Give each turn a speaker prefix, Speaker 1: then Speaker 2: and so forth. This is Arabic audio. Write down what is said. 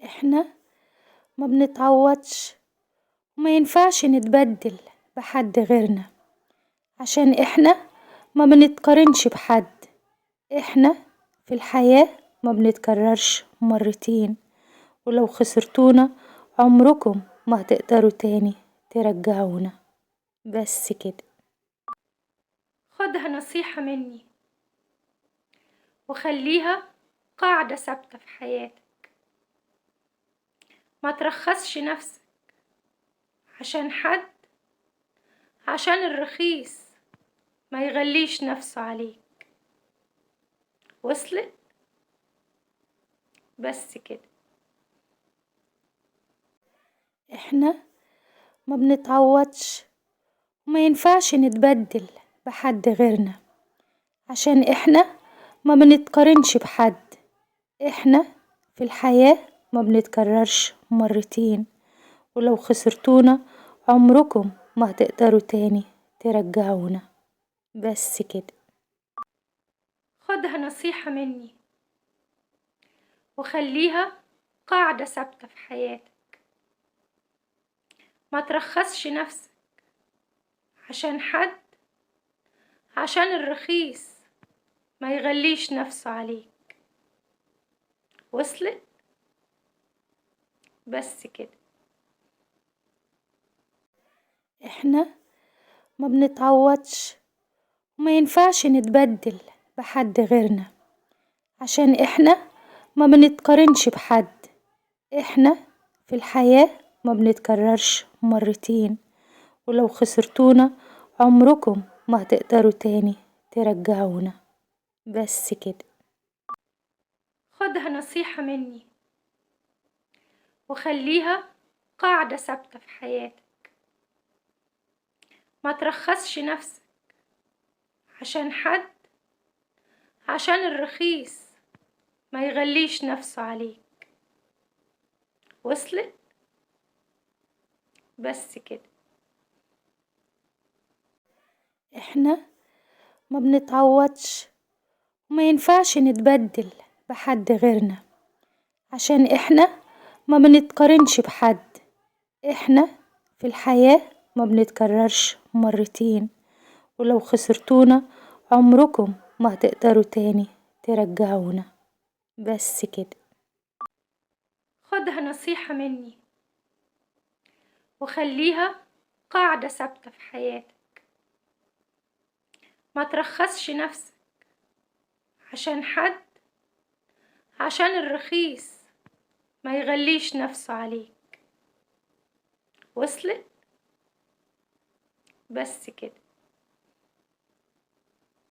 Speaker 1: احنا ما بنتعوضش وما ينفعش نتبدل بحد غيرنا، عشان احنا ما بنتقارنش بحد. احنا في الحياة ما بنتكررش مرتين، ولو خسرتونا عمركم ما هتقدروا تاني ترجعونا. بس كده.
Speaker 2: خدها نصيحة مني وخليها قاعدة ثابتة في حياتك. ما ترخصش نفسك عشان حد، عشان الرخيص ما يغليش نفسه عليك. وصلت؟ بس كده.
Speaker 1: احنا ما بنتعوضش وما ينفعش نتبدل بحد غيرنا، عشان احنا ما بنتقارنش بحد. احنا في الحياة ما بنتكررش مرتين، ولو خسرتونا عمركم ما هتقدروا تاني ترجعونا. بس كده.
Speaker 2: خدها نصيحة مني وخليها قاعدة ثابتة في حياتك. ما ترخصش نفسك عشان حد، عشان الرخيص ما يغليش نفسه عليك. وصلت؟ بس كده.
Speaker 1: احنا ما بنتعوضش وما ينفعش نتبدل بحد غيرنا، عشان احنا ما بنتقارنش بحد. احنا في الحياة ما بنتكررش مرتين، ولو خسرتونا عمركم ما هتقدروا تاني ترجعونا. بس كده.
Speaker 2: خدها نصيحة مني وخليها قاعدة ثابتة في حياتك. ما ترخصش نفسك عشان حد، عشان الرخيص ما يغليش نفسه عليك. وصلت؟ بس كده.
Speaker 1: احنا ما بنتعوضش وما ينفعش نتبدل بحد غيرنا، عشان احنا ما بنتقارنش بحد. احنا في الحياة ما بنتكررش مرتين، ولو خسرتونا عمركم ما هتقدروا تاني ترجعونا. بس كده.
Speaker 2: خدها نصيحة مني وخليها قاعدة ثابتة في حياتك. ما ترخصش نفسك عشان حد، عشان الرخيص ما يغليش نفسه عليك. وصلت؟ بس كده.